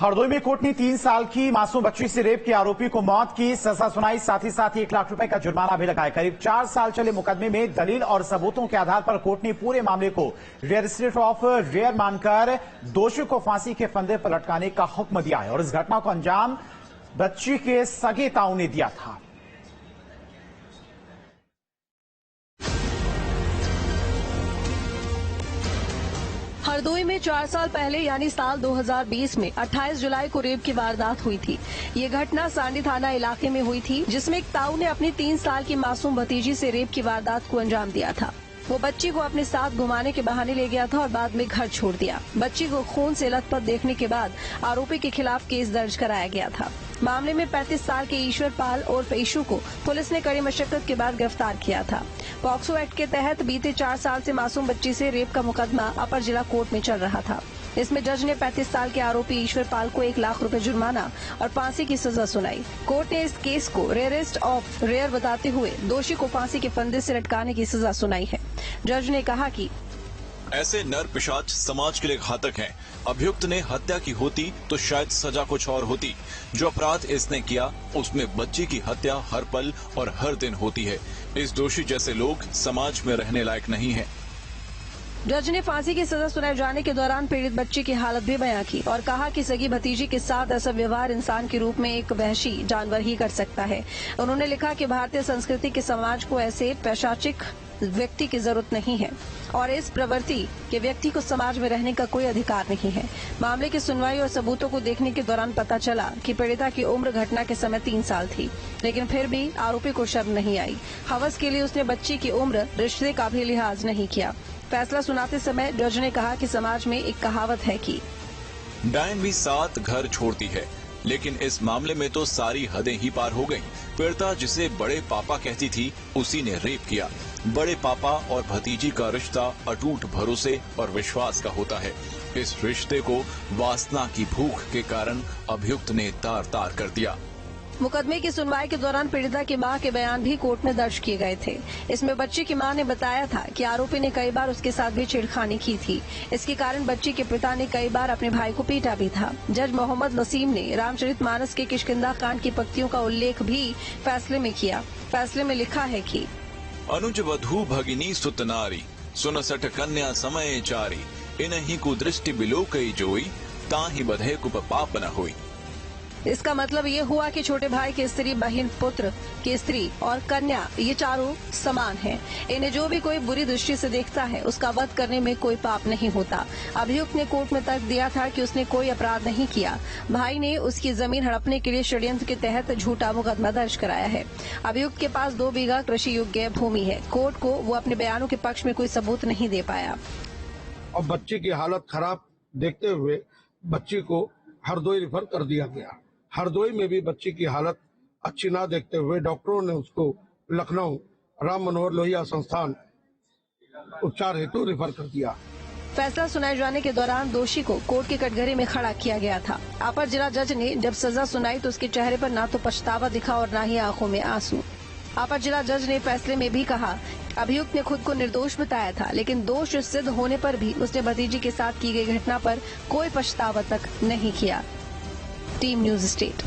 हरदोई में कोर्ट ने 3 साल की मासूम बच्ची से रेप के आरोपी को मौत की सजा सुनाई। साथ ही 1 लाख रुपए का जुर्माना भी लगाया। करीब 4 साल चले मुकदमे में दलील और सबूतों के आधार पर कोर्ट ने पूरे मामले को रेजिस्ट्रेट ऑफ रेयर मानकर दोषी को फांसी के फंदे पर लटकाने का हुक्म दिया है और इस घटना को अंजाम बच्ची के सगे ताऊ ने दिया था। हरदोई में 4 साल पहले यानी साल 2020 में 28 जुलाई को रेप की वारदात हुई थी। ये घटना सांडी थाना इलाके में हुई थी, जिसमें एक ताऊ ने अपनी 3 साल की मासूम भतीजी से रेप की वारदात को अंजाम दिया था। वो बच्ची को अपने साथ घुमाने के बहाने ले गया था और बाद में घर छोड़ दिया। बच्ची को खून से लथपथ देखने के बाद आरोपी के खिलाफ केस दर्ज कराया गया था। मामले में 35 साल के ईश्वर पाल उर्फ ईशू को पुलिस ने कड़ी मशक्कत के बाद गिरफ्तार किया था। पॉक्सो एक्ट के तहत बीते 4 साल से मासूम बच्ची से रेप का मुकदमा अपर जिला कोर्ट में चल रहा था। इसमें जज ने 35 साल के आरोपी ईश्वर पाल को 1 लाख रुपए जुर्माना और फांसी की सजा सुनाई। कोर्ट ने इस केस को रेयरेस्ट ऑफ रेयर बताते हुए दोषी को फांसी के फंदे से लटकाने की सजा सुनाई है। जज ने कहा कि ऐसे नर पिशाच समाज के लिए घातक हैं। अभियुक्त ने हत्या की होती तो शायद सजा कुछ और होती। जो अपराध इसने किया उसमें बच्ची की हत्या हर पल और हर दिन होती है। इस दोषी जैसे लोग समाज में रहने लायक नहीं हैं। जज ने फांसी की सजा सुनाए जाने के दौरान पीड़ित बच्ची की हालत भी बयां की और कहा कि सगी भतीजी के साथ ऐसा व्यवहार इंसान के रूप में एक वहशी जानवर ही कर सकता है। उन्होंने लिखा कि भारतीय संस्कृति के समाज को ऐसे पैशाचिक व्यक्ति की जरूरत नहीं है और इस प्रवृत्ति के व्यक्ति को समाज में रहने का कोई अधिकार नहीं है। मामले की सुनवाई और सबूतों को देखने के दौरान पता चला कि पीड़िता की उम्र घटना के समय 3 साल थी, लेकिन फिर भी आरोपी को शर्म नहीं आई। हवस के लिए उसने बच्ची की उम्र रिश्ते का भी लिहाज नहीं किया। फैसला सुनाते समय जज ने कहा कि समाज में एक कहावत है कि डायन भी 7 घर छोड़ती है, लेकिन इस मामले में तो सारी हदें ही पार हो गईं। पीड़िता जिसे बड़े पापा कहती थी उसी ने रेप किया। बड़े पापा और भतीजी का रिश्ता अटूट भरोसे और विश्वास का होता है। इस रिश्ते को वासना की भूख के कारण अभियुक्त ने तार-तार कर दिया। मुकदमे की सुनवाई के दौरान पीड़िता की मां के बयान भी कोर्ट में दर्ज किए गए थे। इसमें बच्ची की मां ने बताया था कि आरोपी ने कई बार उसके साथ भी छेड़खानी की थी। इसके कारण बच्ची के पिता ने कई बार अपने भाई को पीटा भी था। जज मोहम्मद नसीम ने रामचरितमानस के किष्किंधा कांड की पंक्तियों का उल्लेख भी फैसले में किया। फैसले में लिखा है कि अनुज वधू भगिनी सुत नारी 69 कन्या समय चारी इन्हीं को दृष्टि बिलो कई जोई ताहि बधे कुप पाप न होई। इसका मतलब ये हुआ कि छोटे भाई की स्त्री, बहन, पुत्र की स्त्री और कन्या ये चारों समान हैं। इन्हें जो भी कोई बुरी दृष्टि से देखता है उसका वध करने में कोई पाप नहीं होता। अभियुक्त ने कोर्ट में तर्क दिया था कि उसने कोई अपराध नहीं किया। भाई ने उसकी जमीन हड़पने के लिए षड्यंत्र के तहत झूठा मुकदमा दर्ज कराया है। अभियुक्त के पास 2 बीघा कृषि योग्य भूमि है। कोर्ट को वो अपने बयानों के पक्ष में कोई सबूत नहीं दे पाया। और बच्ची की हालत खराब देखते हुए बच्ची को हरदोई रिफर कर दिया गया। हरदोई में भी बच्ची की हालत अच्छी ना देखते हुए डॉक्टरों ने उसको लखनऊ राम मनोहर लोहिया संस्थान उपचार हेतु रिफर कर दिया। फैसला सुनाए जाने के दौरान दोषी को कोर्ट के कटघरे में खड़ा किया गया था। अपर जिला जज ने जब सजा सुनाई तो उसके चेहरे पर ना तो पछतावा दिखा और ना ही आंखों में आंसू। अपर जिला जज ने फैसले में भी कहा, अभियुक्त ने खुद को निर्दोष बताया था, लेकिन दोष सिद्ध होने पर भी उसने भतीजी के साथ की गई घटना पर कोई पछतावा तक नहीं किया। Team news state.